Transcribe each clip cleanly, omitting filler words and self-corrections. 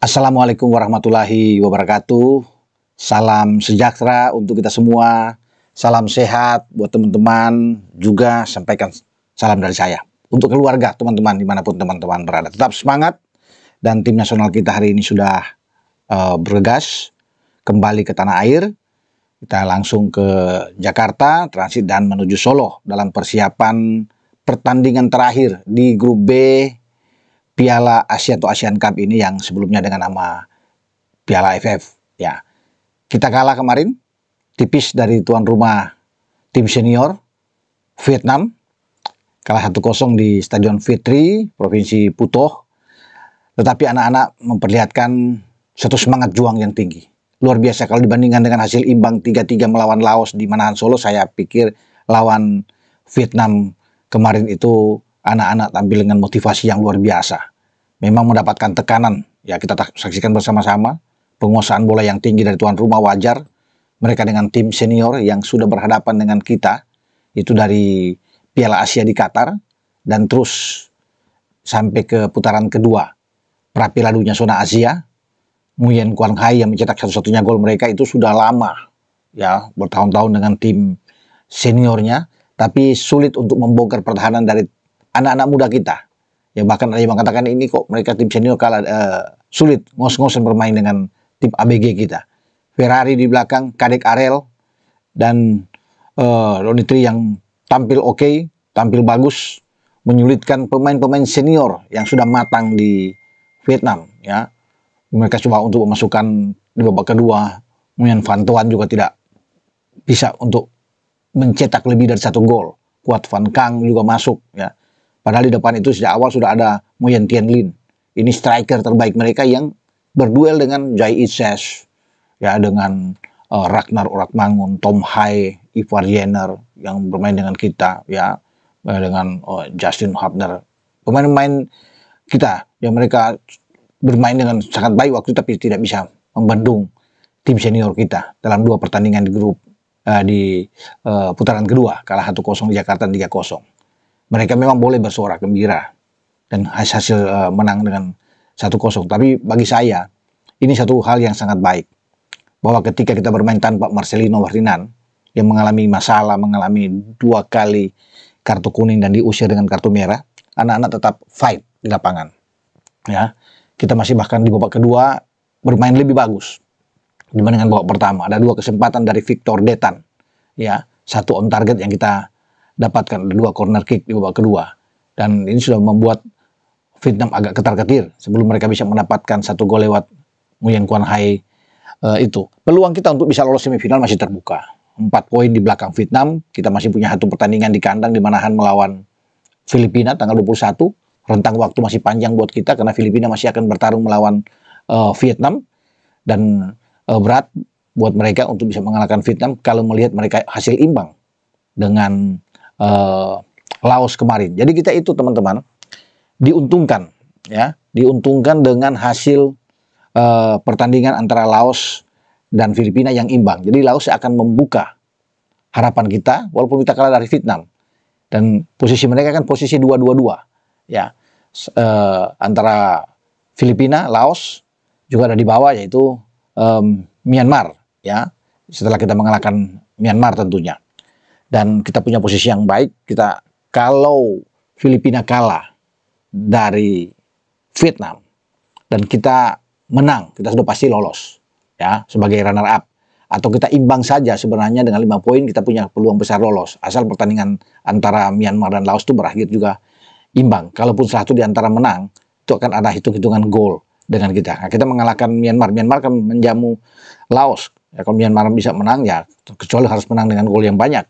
Assalamualaikum warahmatullahi wabarakatuh. Salam sejahtera untuk kita semua. Salam sehat buat teman-teman. Juga sampaikan salam dari saya untuk keluarga teman-teman dimanapun teman-teman berada. Tetap semangat. Dan tim nasional kita hari ini sudah bergegas kembali ke tanah air. Kita langsung ke Jakarta, transit dan menuju Solo dalam persiapan pertandingan terakhir di grup B Piala Asia atau Asian Cup ini yang sebelumnya dengan nama Piala AFF. Ya, kita kalah kemarin tipis dari tuan rumah tim senior Vietnam, kalah 1-0 di Stadion Fitri, Provinsi Putoh. Tetapi anak-anak memperlihatkan satu semangat juang yang tinggi. Luar biasa kalau dibandingkan dengan hasil imbang 3-3 melawan Laos di Manahan Solo, saya pikir lawan Vietnam kemarin itu anak-anak tampil dengan motivasi yang luar biasa. Memang mendapatkan tekanan, ya kita saksikan bersama-sama. Penguasaan bola yang tinggi dari tuan rumah wajar. Mereka dengan tim senior yang sudah berhadapan dengan kita, itu dari Piala Asia di Qatar, dan terus sampai ke putaran kedua pra Piala Dunia zona Asia. Nguyen Quang Hai yang mencetak satu-satunya gol mereka itu sudah lama, ya bertahun-tahun dengan tim seniornya, tapi sulit untuk membongkar pertahanan dari anak-anak muda kita. Ya bahkan ada yang mengatakan ini kok mereka tim senior kalah, sulit ngos-ngosan bermain dengan tim ABG kita. Ferrari di belakang, Kadek Arel dan Ronitri yang tampil oke, tampil bagus, menyulitkan pemain-pemain senior yang sudah matang di Vietnam. Ya, mereka coba untuk memasukkan di babak kedua. Nguyen Van Toan juga tidak bisa untuk mencetak lebih dari 1 gol. Quat Van Kang juga masuk, ya. Padahal di depan itu sejak awal sudah ada Nguyen Tien Lin. Ini striker terbaik mereka yang berduel dengan Jai Itses, ya, dengan Ragnar Oratmangun, Tom Hai, Ivar Jenner yang bermain dengan kita, ya, dengan Justin Hubner. Pemain-pemain kita yang mereka bermain dengan sangat baik waktu itu, tapi tidak bisa membendung tim senior kita dalam 2 pertandingan di grup di putaran kedua, kalah 1-0 di Jakarta, 3-0. Mereka memang boleh bersorak gembira dan hasil menang dengan 1-0. Tapi bagi saya ini satu hal yang sangat baik, bahwa ketika kita bermain tanpa Marcelino Ferdinand yang mengalami masalah, mengalami 2 kali kartu kuning dan diusir dengan kartu merah, anak-anak tetap fight di lapangan. Ya, kita masih bahkan di babak kedua bermain lebih bagus dibandingkan babak pertama. Ada 2 kesempatan dari Victor Detan, ya, 1 on target yang kita dapatkan, 2 corner kick di babak kedua, dan ini sudah membuat Vietnam agak ketar-ketir sebelum mereka bisa mendapatkan 1 gol lewat Nguyen Quang Hai. Itu peluang kita untuk bisa lolos semifinal masih terbuka. 4 poin di belakang Vietnam. Kita masih punya 1 pertandingan di kandang di Manahan melawan Filipina tanggal 21. Rentang waktu masih panjang buat kita karena Filipina masih akan bertarung melawan Vietnam, dan berat buat mereka untuk bisa mengalahkan Vietnam kalau melihat mereka hasil imbang dengan Laos kemarin. Jadi kita itu teman-teman diuntungkan, ya, diuntungkan dengan hasil pertandingan antara Laos dan Filipina yang imbang. Jadi Laos akan membuka harapan kita walaupun kita kalah dari Vietnam, dan posisi mereka kan posisi 2-2-2, ya, antara Filipina, Laos juga ada di bawah, yaitu Myanmar, ya, setelah kita mengalahkan Myanmar tentunya. Dan kita punya posisi yang baik. Kita kalau Filipina kalah dari Vietnam dan kita menang, kita sudah pasti lolos, ya, sebagai runner up. Atau kita imbang saja sebenarnya dengan 5 poin, kita punya peluang besar lolos asal pertandingan antara Myanmar dan Laos itu berakhir juga imbang. Kalaupun salah satu di antara menang, itu akan ada hitung-hitungan gol dengan kita. Nah, kita mengalahkan Myanmar, Myanmar akan menjamu Laos. Ya, kalau Myanmar bisa menang, ya kecuali harus menang dengan gol yang banyak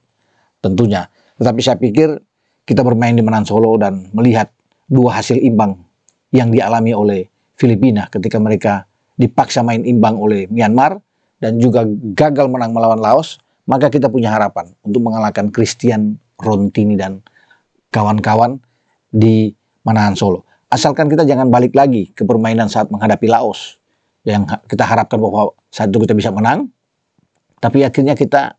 tentunya. Tetapi saya pikir kita bermain di Manahan Solo dan melihat 2 hasil imbang yang dialami oleh Filipina ketika mereka dipaksa main imbang oleh Myanmar dan juga gagal menang melawan Laos, maka kita punya harapan untuk mengalahkan Christian Rontini dan kawan-kawan di Manahan Solo. Asalkan kita jangan balik lagi ke permainan saat menghadapi Laos, yang kita harapkan bahwa saat itu kita bisa menang, tapi akhirnya kita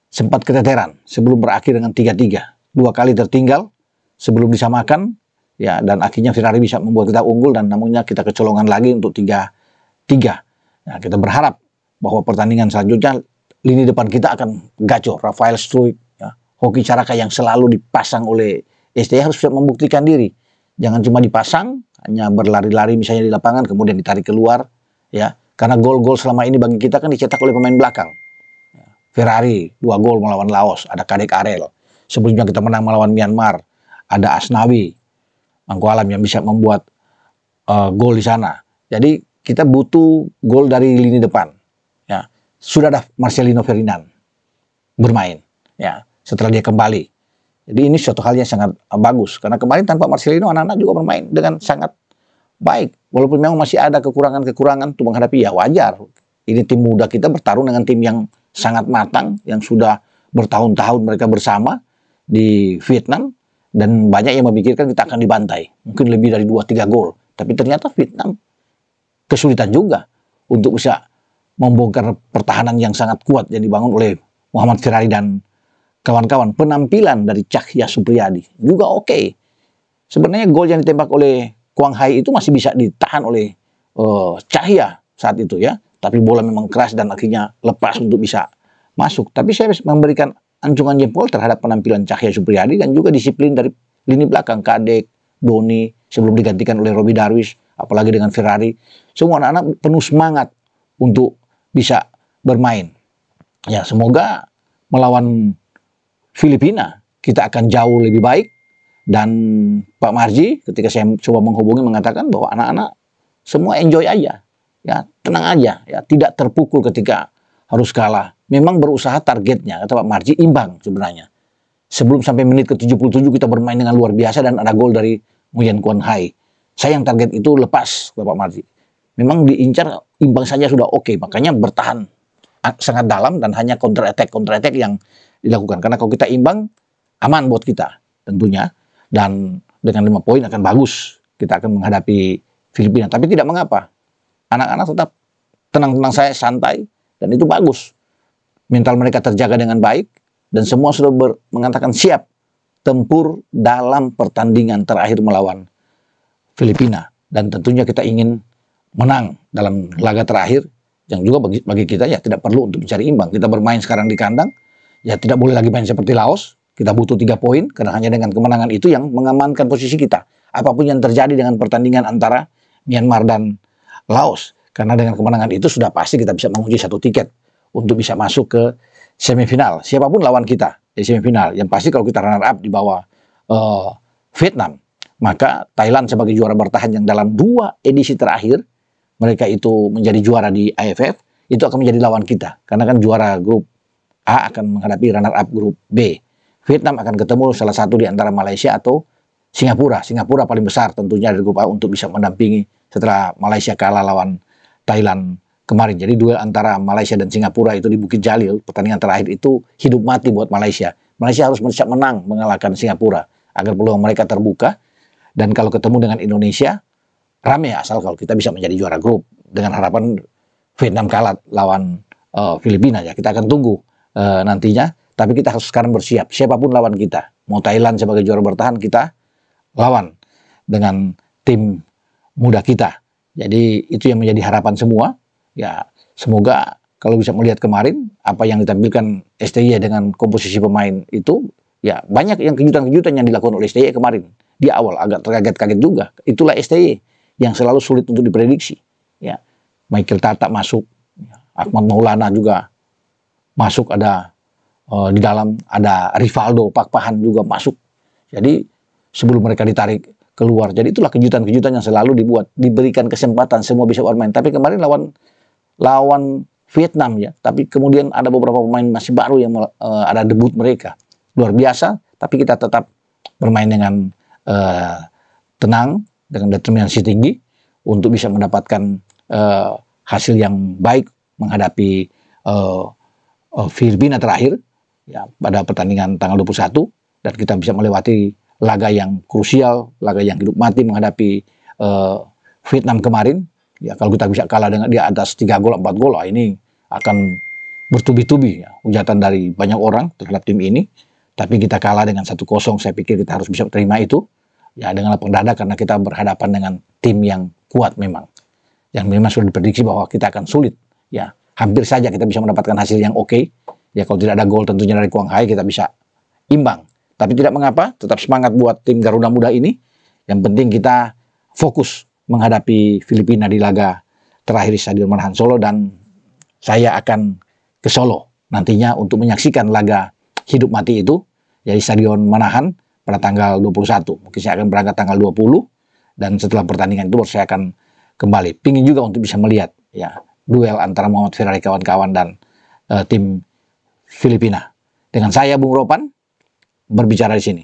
sempat keteteran sebelum berakhir dengan 3-3. 2 kali tertinggal sebelum disamakan, ya, dan akhirnya Ferrari bisa membuat kita unggul dan namunnya kita kecolongan lagi untuk 3-3. Nah, kita berharap bahwa pertandingan selanjutnya lini depan kita akan gacor. Rafael Struijk, ya, Hoki Caraka yang selalu dipasang oleh STI harus bisa membuktikan diri. Jangan cuma dipasang, hanya berlari-lari misalnya di lapangan, kemudian ditarik keluar, ya. Karena gol-gol selama ini bagi kita kan dicetak oleh pemain belakang. Ferrari 2 gol melawan Laos, ada Kadek Arel. Sebelumnya kita menang melawan Myanmar, ada Asnawi Mangkualam yang bisa membuat gol di sana. Jadi kita butuh gol dari lini depan. Ya, sudah ada Marcelino Ferdinand bermain. Ya, setelah dia kembali. Jadi ini suatu hal yang sangat bagus karena kemarin tanpa Marcelino anak-anak juga bermain dengan sangat baik. Walaupun memang masih ada kekurangan-kekurangan untuk menghadapi, ya wajar. Ini tim muda kita bertarung dengan tim yang sangat matang, yang sudah bertahun-tahun mereka bersama di Vietnam, dan banyak yang memikirkan kita akan dibantai. Mungkin lebih dari 2-3 gol. Tapi ternyata Vietnam kesulitan juga untuk bisa membongkar pertahanan yang sangat kuat yang dibangun oleh Muhammad Ferrari dan kawan-kawan. Penampilan dari Cahya Supriyadi juga oke. Sebenarnya gol yang ditembak oleh Quang Hai itu masih bisa ditahan oleh Cahya saat itu, ya. Tapi bola memang keras dan akhirnya lepas untuk bisa masuk. Tapi saya memberikan anjungan jempol terhadap penampilan Cahya Supriyadi dan juga disiplin dari lini belakang. Kadek, Doni, sebelum digantikan oleh Robbie Darwish, apalagi dengan Ferrari. Semua anak-anak penuh semangat untuk bisa bermain. Ya, semoga melawan Filipina kita akan jauh lebih baik. Dan Pak Marji ketika saya coba menghubungi mengatakan bahwa anak-anak semua enjoy aja, ya, tenang aja, ya, tidak terpukul ketika harus kalah. Memang berusaha, targetnya kata Pak Marji imbang sebenarnya. Sebelum sampai menit ke-77 kita bermain dengan luar biasa dan ada gol dari Nguyen Quang Hai. Sayang target itu lepas Pak Marji. Memang diincar imbang saja sudah oke, makanya bertahan sangat dalam dan hanya counter attack yang dilakukan. Karena kalau kita imbang aman buat kita tentunya. Dan dengan 5 poin akan bagus. Kita akan menghadapi Filipina. Tapi tidak mengapa. Anak-anak tetap tenang-tenang saya, santai. Dan itu bagus. Mental mereka terjaga dengan baik. Dan semua sudah mengatakan siap tempur dalam pertandingan terakhir melawan Filipina. Dan tentunya kita ingin menang dalam laga terakhir. Yang juga bagi kita ya tidak perlu untuk mencari imbang. Kita bermain sekarang di kandang. Ya tidak boleh lagi main seperti Laos. Kita butuh 3 poin, karena hanya dengan kemenangan itu yang mengamankan posisi kita. Apapun yang terjadi dengan pertandingan antara Myanmar dan Laos. Karena dengan kemenangan itu sudah pasti kita bisa menguji 1 tiket untuk bisa masuk ke semifinal. Siapapun lawan kita di semifinal. Yang pasti kalau kita runner up di bawah Vietnam, maka Thailand sebagai juara bertahan yang dalam 2 edisi terakhir, mereka itu menjadi juara di AFF, itu akan menjadi lawan kita. Karena kan juara grup A akan menghadapi runner up grup B. Vietnam akan ketemu salah satu di antara Malaysia atau Singapura. Singapura paling besar tentunya dari grup A untuk bisa mendampingi setelah Malaysia kalah lawan Thailand kemarin. Jadi duel antara Malaysia dan Singapura itu di Bukit Jalil, pertandingan terakhir itu hidup mati buat Malaysia. Malaysia harus bisa menang mengalahkan Singapura agar peluang mereka terbuka. Dan kalau ketemu dengan Indonesia, rame asal kalau kita bisa menjadi juara grup. Dengan harapan Vietnam kalah lawan Filipina, ya. Kita akan tunggu nantinya. Tapi kita harus sekarang bersiap. Siapapun lawan kita. Mau Thailand sebagai juara bertahan, kita lawan dengan tim muda kita. Jadi itu yang menjadi harapan semua. Ya, semoga kalau bisa melihat kemarin apa yang ditampilkan STY dengan komposisi pemain itu, ya banyak yang kejutan-kejutan yang dilakukan oleh STY kemarin. Di awal agak terkaget-kaget juga. Itulah STY yang selalu sulit untuk diprediksi. Ya, Michael Tata masuk, Ahmad Maulana juga masuk, ada di dalam ada Rivaldo Pak Pahan juga masuk. Jadi sebelum mereka ditarik keluar. Jadi itulah kejutan-kejutan yang selalu dibuat, diberikan kesempatan semua bisa bermain. Tapi kemarin lawan Vietnam, ya. Tapi kemudian ada beberapa pemain masih baru yang ada debut mereka. Luar biasa, tapi kita tetap bermain dengan tenang, dengan determinasi tinggi untuk bisa mendapatkan hasil yang baik menghadapi Filipina terakhir. Ya, pada pertandingan tanggal 21, dan kita bisa melewati laga yang krusial, laga yang hidup mati menghadapi Vietnam kemarin. Ya, kalau kita bisa kalah dengan dia atas 3 gol, 4 gol, ini akan bertubi-tubi, ya, hujatan dari banyak orang terhadap tim ini. Tapi kita kalah dengan 1-0, saya pikir kita harus bisa terima itu. Ya, dengan lapang dada karena kita berhadapan dengan tim yang kuat memang. Yang memang sudah diprediksi bahwa kita akan sulit. Ya, hampir saja kita bisa mendapatkan hasil yang oke. Ya, kalau tidak ada gol tentunya dari Quang Hai kita bisa imbang. Tapi tidak mengapa, tetap semangat buat tim Garuda Muda ini. Yang penting kita fokus menghadapi Filipina di laga terakhir di Stadion Manahan Solo, dan saya akan ke Solo nantinya untuk menyaksikan laga hidup mati itu ya di Stadion Manahan pada tanggal 21. Mungkin saya akan berangkat tanggal 20, dan setelah pertandingan itu baru saya akan kembali. Pingin juga untuk bisa melihat ya duel antara Muhammad Ferrari kawan-kawan dan tim Filipina. Dengan saya Bung Ropan berbicara di sini.